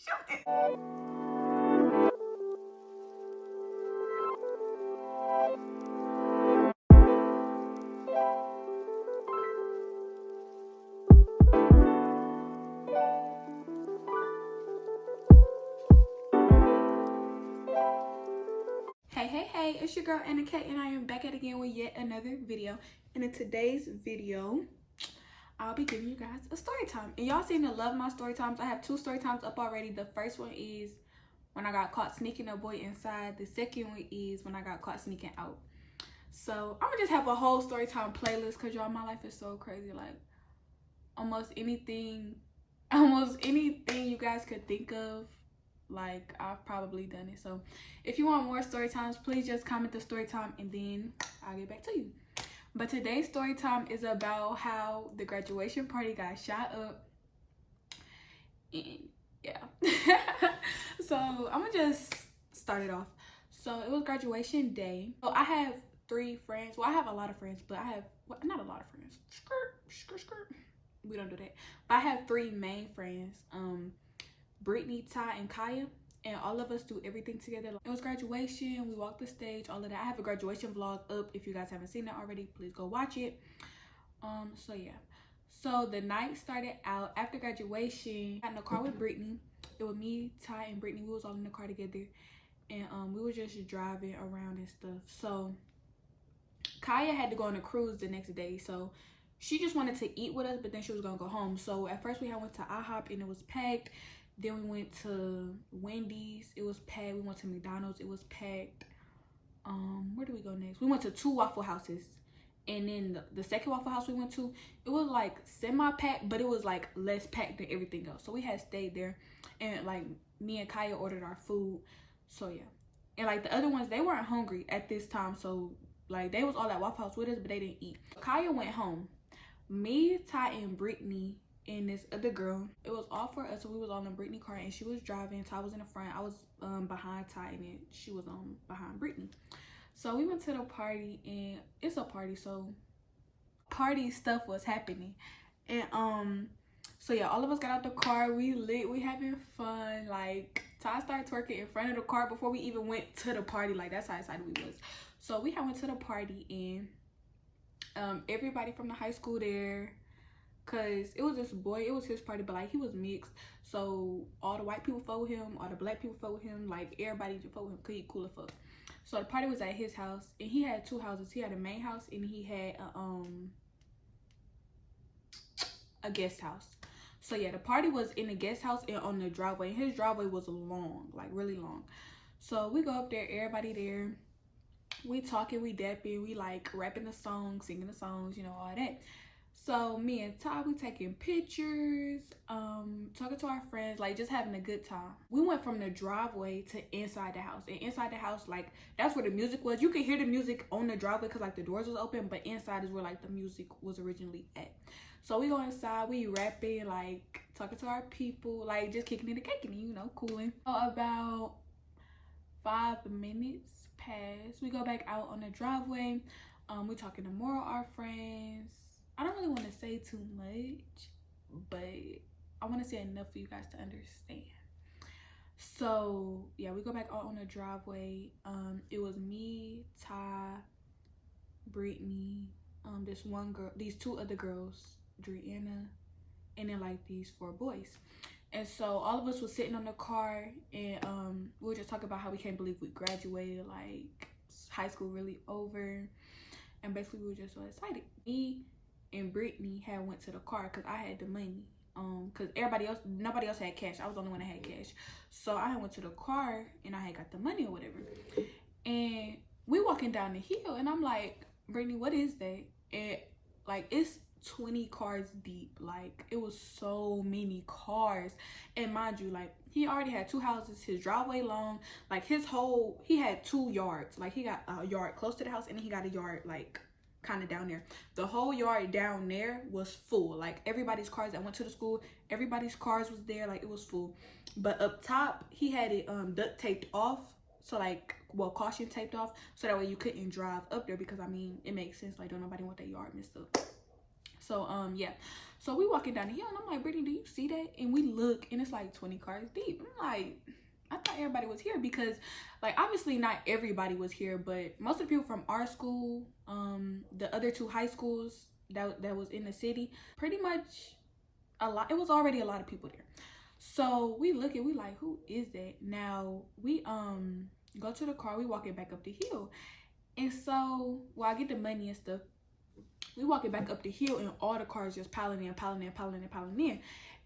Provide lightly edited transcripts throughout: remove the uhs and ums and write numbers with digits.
Shoot it. Hey, it's your girl Anna K, and I am back at again with yet another video. And in today's video, I'll be giving you guys a story time. And y'all seem to love my story times. I have 2 story times up already. The first one is when I got caught sneaking a boy inside. The second one is when I got caught sneaking out. So I'm gonna just have a whole story time playlist because y'all, my life is so crazy. Like almost anything you guys could think of, like I've probably done it. So if you want more story times, please just comment the story time and then I'll get back to you. But today's story time is about how the graduation party got shot up. And yeah. So I'm gonna just start it off. So it was graduation day. So I have 3 friends. Well, I have a lot of friends, but I have not a lot of friends. Skirt. We don't do that. But I have 3 main friends. Brittany, Ty, and Kaya, and all of us do everything together. It was graduation, we walked the stage, all of that. I have a graduation vlog up. If you guys haven't seen it already, please go watch it. So yeah, so the night started out after graduation. I got in the car with Brittany. It was me, Ty, and Brittany. We was all in the car together, and we were just driving around and stuff. So Kaya had to go on a cruise the next day, so she just wanted to eat with us, but then she was gonna go home. So at first we had went to IHOP and it was packed. Then we went to Wendy's, it was packed. We went to McDonald's, it was packed. Where do we go next? We went to 2 Waffle Houses. And then the second Waffle House we went to, it was like semi-packed, but it was like less packed than everything else. So we had stayed there, and like me and Kaya ordered our food. So yeah. And like the other ones, they weren't hungry at this time. So like they was all at Waffle House with us, but they didn't eat. Kaya went home. Me, Ty, and Brittany and this other girl, it was all for us. So we was all in Brittany car and she was driving. Ty was in the front, I was behind Ty, and then she was behind Brittany. So we went to the party, and it's a party, so party stuff was happening. And so yeah, all of us got out the car, we lit, we having fun. Like Ty started twerking in front of the car before we even went to the party. Like that's how excited we was. So we had went to the party, and everybody from the high school there, cause it was this boy, it was his party, but like he was mixed. So all the white people fuck with him, all the black people fuck with him, like everybody just fuck with him cause he cool as fuck. So the party was at his house, and he had 2 houses. He had a main house and he had a guest house. So yeah, the party was in the guest house and on the driveway. His driveway was long, like really long. So we go up there, everybody there, we talking, we dapping, we like rapping the songs, singing the songs, you know, all that. So me and Ty, we taking pictures, talking to our friends, like just having a good time. We went from the driveway to inside the house, and inside the house, like that's where the music was. You could hear the music on the driveway because like the doors was open, but inside is where like the music was originally at. So we go inside, we rapping, like talking to our people, like just kicking it and caking, you know, cooling. So about 5 minutes pass, we go back out on the driveway. We talking to more of our friends. I don't really want to say too much, but I want to say enough for you guys to understand. So yeah, we go back out on the driveway. It was me, Ty, Brittany, this one girl, these 2 other girls, Drianna, and then like these 4 boys. And so all of us was sitting on the car, and we were just talking about how we can't believe we graduated, like high school really over. And basically we were just so excited. Me and Brittany had went to the car because I had the money. Because nobody else had cash. I was the only one that had cash. So I went to the car and I had got the money or whatever. And we walking down the hill, and I'm like, Brittany, what is that? And like it's 20 cars deep. Like it was so many cars. And mind you, like he already had 2 houses, his driveway long, like he had 2 yards. Like he got a yard close to the house, and then he got a yard like kind of down there. The whole yard down there was full. Like everybody's cars that went to the school, everybody's cars was there, like it was full. But up top he had it duct taped off, so like, well, caution taped off, so that way you couldn't drive up there, because I mean it makes sense, like don't nobody want that yard messed up. So yeah, so we walking down the hill and I'm like, Brittany, do you see that? And we look and it's like 20 cars deep. I'm like, I thought everybody was here, because like obviously not everybody was here, but most of the people from our school, the other two high schools that was in the city, pretty much a lot. It was already a lot of people there. So we look and we like, who is that? Now we go to the car, we walking back up the hill. And so while I get the money and stuff, we walking back up the hill and all the cars just piling in.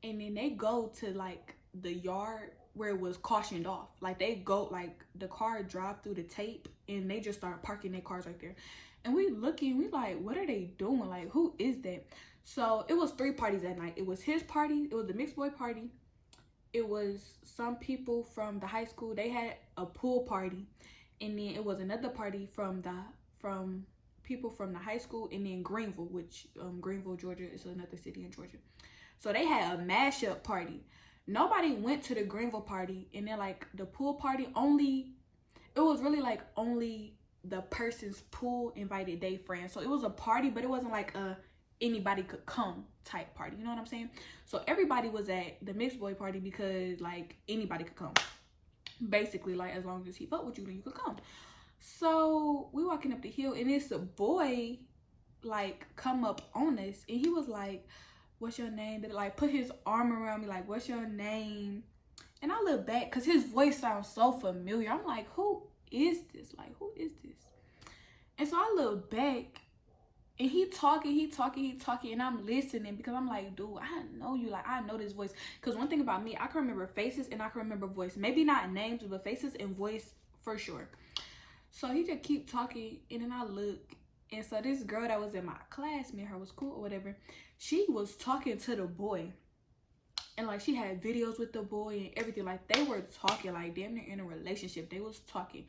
And then they go to like the yard where it was cautioned off. Like they go, like the car drive through the tape and they just start parking their cars right there. And we looking, we like, what are they doing? Like, who is that? So it was 3 parties that night. It was his party, it was the mixed boy party, it was some people from the high school, they had a pool party, and then it was another party from people from the high school, and then Greenville, which Greenville, Georgia is another city in Georgia. So they had a mashup party. Nobody went to the Greenville party, and then like the pool party, it was really like only the person's pool invited their friends. So it was a party, but it wasn't like a anybody could come type party, you know what I'm saying? So everybody was at the mixed boy party because like anybody could come, basically, like as long as he fucked with you, then you could come. So we walking up the hill and it's a boy like come up on us, and he was like, what's your name? That like put his arm around me like, what's your name? And I look back because his voice sounds so familiar. I'm like, who is this? Like, who is this? And so I look back and he talking, and I'm listening because I'm like, dude, I know you. Like, I know this voice. Because one thing about me, I can remember faces and I can remember voice. Maybe not names, but faces and voice for sure. So he just keep talking, and then I look, and so this girl that was in my class, me and her was cool or whatever, she was talking to the boy, and like she had videos with the boy and everything. Like they were talking, like damn near in a relationship. They was talking.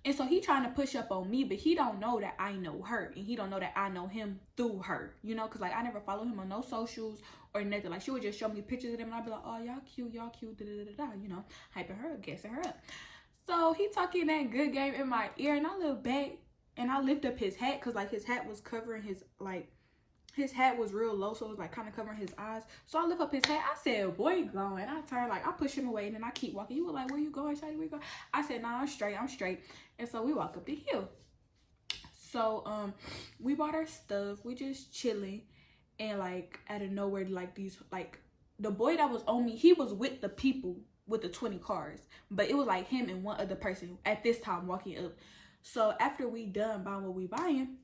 And so he trying to push up on me, but he don't know that I know her, and he don't know that I know him through her, you know, because like I never follow him on no socials or nothing. Like she would just show me pictures of them, and I'd be like, oh, y'all cute, da da da da, you know, hyping her up, gassing her up. So he talking that good game in my ear, and I look back and I lift up his hat, because like his hat was covering his, like his hat was real low, so it was like kind of covering his eyes. So I lift up his hat. I said, boy, you going? I turn, like I push him away, and then I keep walking. He was like, where you going, Shawty? Where you going? I said, nah, I'm straight. And so we walk up the hill. So we bought our stuff, we just chilling, and like out of nowhere, like these, like the boy that was on me, he was with the people with the 20 cars, but it was like him and one other person at this time walking up. So after we done buying what we buying,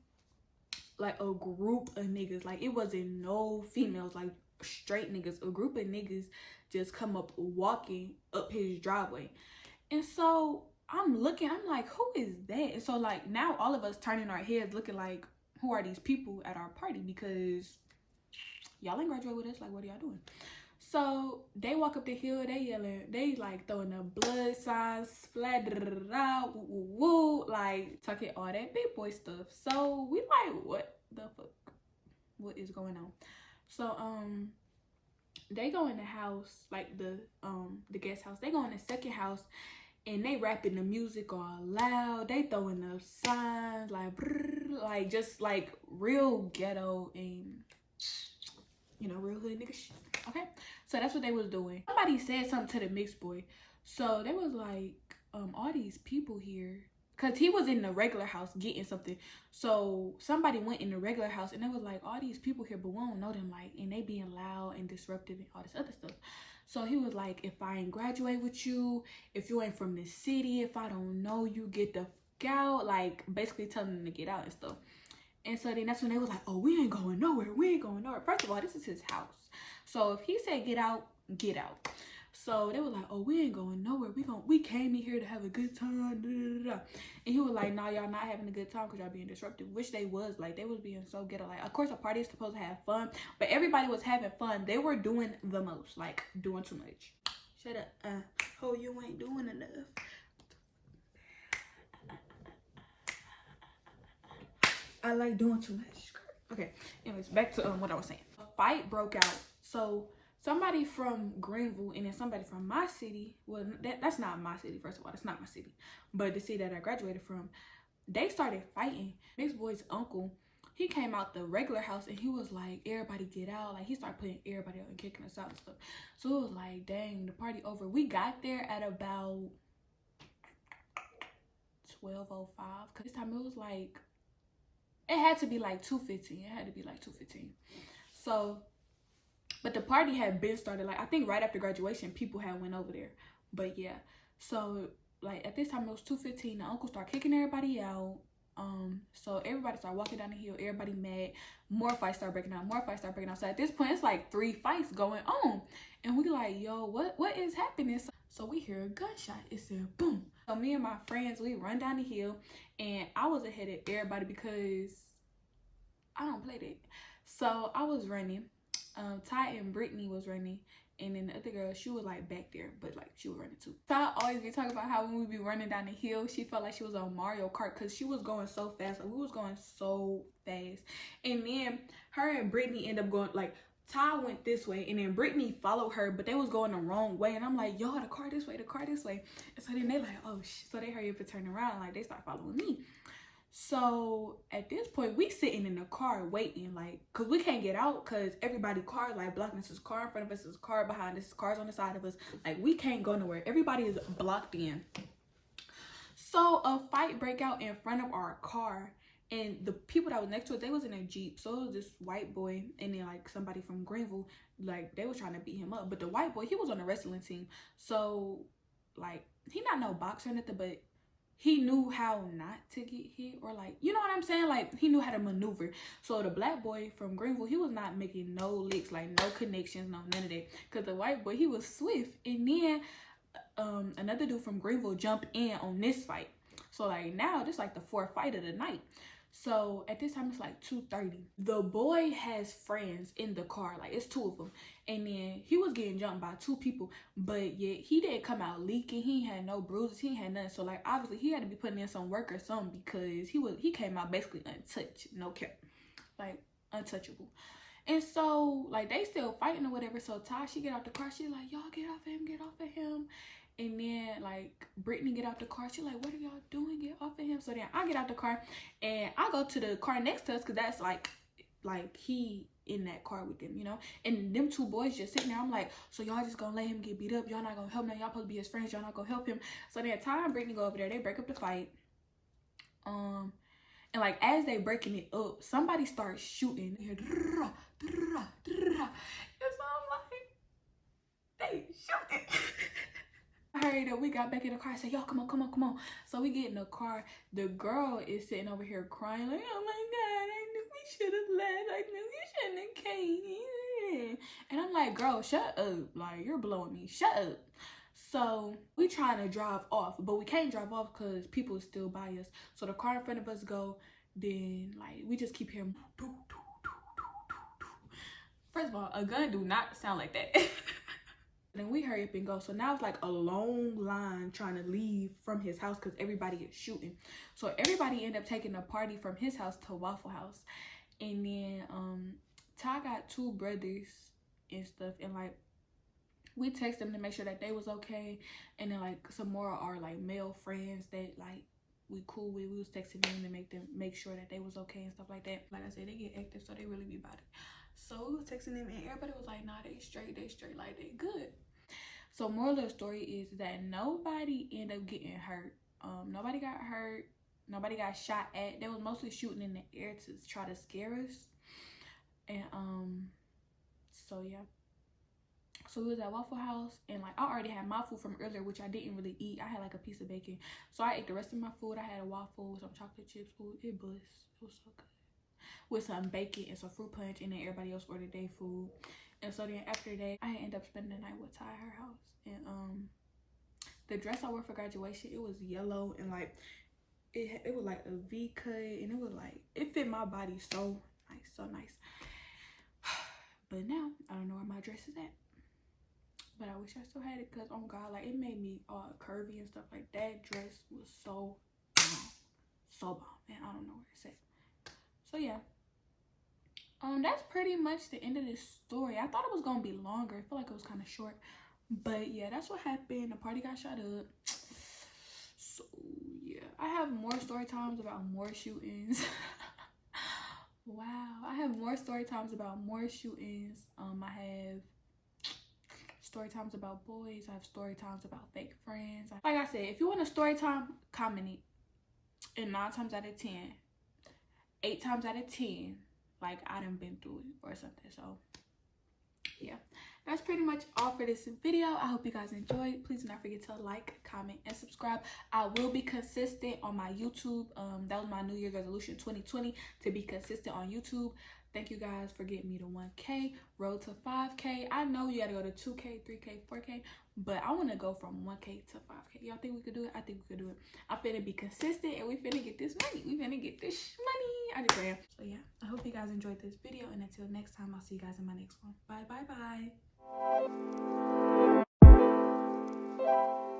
like a group of niggas, like it wasn't no females, like straight niggas, a group of niggas just come up walking up his driveway. And so I'm looking, I'm like, who is that? And so like now all of us turning our heads looking like, who are these people at our party? Because y'all ain't graduate with us, like what are y'all doing? So they walk up the hill, they yelling, they like throwing the blood signs, splat, woo, woo, woo, like talking all that big boy stuff. So we like, what the fuck? What is going on? So they go in the house, like the guest house. They go in the second house, and they rapping the music all loud. They throwing up signs like, brrr, like just like real ghetto and, you know, real hood nigga shit. Okay, so that's what they was doing. Somebody said something to the mixed boy, so they was like, all these people here, because he was in the regular house getting something. So somebody went in the regular house, and they was like, all these people here, but we don't know them, like, and they being loud and disruptive and all this other stuff. So he was like, if I ain't graduate with you, if you ain't from this city, if I don't know you, get the fuck out, like basically telling them to get out and stuff. And so then that's when they was like, oh, we ain't going nowhere. First of all, this is his house. So if he said get out, get out. So they were like, oh, we ain't going nowhere. We came in here to have a good time. Da, da, da. And he was like, nah, y'all not having a good time because y'all being disruptive. Which they was. Like, they was being so ghetto. Like, of course, a party is supposed to have fun. But everybody was having fun. They were doing the most. Like, doing too much. Shut up. Oh, you ain't doing enough. I like doing too much. Okay, anyways, back to what I was saying. A fight broke out. So somebody from Greenville and then somebody from my city, well, that's not my city, first of all, that's not my city, but the city that I graduated from, they started fighting. Mixed boy's uncle he came out the regular house and he was like, everybody get out. Like, he started putting everybody out and kicking us out and stuff. So it was like, dang, the party over. We got there at about 12:05. Cause this time it was like, it had to be like 2:15. It had to be like 2:15. So, but the party had been started. Like, I think right after graduation, people had went over there. But yeah, so like at this time it was 2:15. The uncle started kicking everybody out. So everybody started walking down the hill. Everybody mad. More fights start breaking out. More fights start breaking out. So at this point, it's like 3 fights going on, and we like, yo, what is happening? So we hear a gunshot. It said boom. So me and my friends, we run down the hill, and I was ahead of everybody because I don't play that. So I was running. Ty and Brittany was running. And then the other girl, she was like back there, but like she was running too. Ty always be talking about how when we be running down the hill, she felt like she was on Mario Kart because she was going so fast. Like, we was going so fast. And then her and Brittany end up going, like, Ty went this way and then Brittany followed her, but they was going the wrong way. And I'm like, yo, the car this way, the car this way. And so then they like, oh, so they hurry up and turn around. Like, they start following me. So at this point, we sitting in the car waiting, like, cause we can't get out cause everybody car like blocking us. Is car in front of us, is car behind us, cars on the side of us. Like, we can't go nowhere. Everybody is blocked in. So a fight break out in front of our car, and the people that was next to it, they was in a Jeep. So it was this white boy and then like somebody from Greenville, like they was trying to beat him up. But the white boy, he was on the wrestling team. So like, he not no boxer or nothing, but he knew how not to get hit, or like, you know what I'm saying? Like, he knew how to maneuver. So the black boy from Greenville, he was not making no licks, like no connections, no none of that. Cause the white boy, he was swift. And then another dude from Greenville jumped in on this fight. So like now this like the 4th fight of the night. So at this time it's like 2:30. The boy has friends in the car, like it's 2 of them, and then he was getting jumped by 2 people, but yet he didn't come out leaking. He had no bruises, he had nothing. So like obviously he had to be putting in some work or something, because he came out basically untouched, no care, like untouchable. And so like they still fighting or whatever. So Ty, she get out the car, she like, y'all get off of him, get off of him. And then like Brittany get out the car, she like, what are y'all doing, get off of him? So then I get out the car and I go to the car next to us, because that's like he in that car with them, you know. And them 2 boys just sitting there. I'm like, so y'all just gonna let him get beat up? Y'all not gonna help him? Y'all supposed to be his friends, y'all not gonna help him? So then Ty and Brittany go over there, they break up the fight. And like as they breaking it up, somebody starts shooting. And so I'm like, they shooting. I hurried up, we got back in the car. I said, y'all, come on. So we get in the car. The girl is sitting over here crying like, oh my God, I knew we should have left. I knew we shouldn't have came. And I'm like, girl, shut up. Like, you're blowing me. Shut up. So we trying to drive off, but we can't drive off because people are still by us. So the car in front of us go, then like we just keep hearing. First of all, a gun do not sound like that. Then we hurry up and go. So now it's like a long line trying to leave from his house because everybody is shooting. So everybody end up taking a party from his house to Waffle House. And then Ty got 2 brothers and stuff, and like we text them to make sure that they was okay. And then like some more are like male friends that like we cool with, we was texting them to make sure that they was okay and stuff like that. Like I said, they get active, so they really be about it. So we was texting them and everybody was like, nah, they straight, like they good. So moral of the story is that nobody ended up getting hurt. Nobody got hurt, nobody got shot at. They was mostly shooting in the air to try to scare us. And so yeah, so we was at Waffle House, and like I already had my food from earlier, which I didn't really eat. I had like a piece of bacon, so I ate the rest of my food. I had a waffle with some chocolate chips. Ooh, it was so good, with some bacon and some fruit punch, and then everybody else ordered their food. And so then after that, I ended up spending the night with Ty at her house. And the dress I wore for graduation, it was yellow, and like it was like a V cut, and it was like, it fit my body so nice. But now I don't know where my dress is at, but I wish I still had it, because oh God, like it made me all curvy and stuff. Like that dress was so bomb, man. I don't know where it's at. So yeah, that's pretty much the end of this story. I thought it was gonna be longer. I feel like it was kind of short, but yeah, that's what happened. The party got shot up. So yeah, I have more story times about more shootings. Wow, I have more story times about more shootings. I have story times about boys. I have story times about fake friends. Like I said, if you want a story time, comment it. And 9 times out of 10, 8 times out of 10, like I done been through it or something. So yeah, that's pretty much all for this video. I hope you guys enjoyed. Please do not forget to like, comment, and subscribe. I will be consistent on my YouTube. That was my New Year's resolution 2020, to be consistent on YouTube. Thank you guys for getting me to 1K, road to 5K. I know you gotta go to 2K, 3K, 4K, but I want to go from 1K to 5K. Y'all think we could do it? I think we could do it. I'm finna be consistent, and we finna get this money. We finna get this money. I just am. So yeah, I hope you guys enjoyed this video, and until next time, I'll see you guys in my next one. Bye, bye, bye.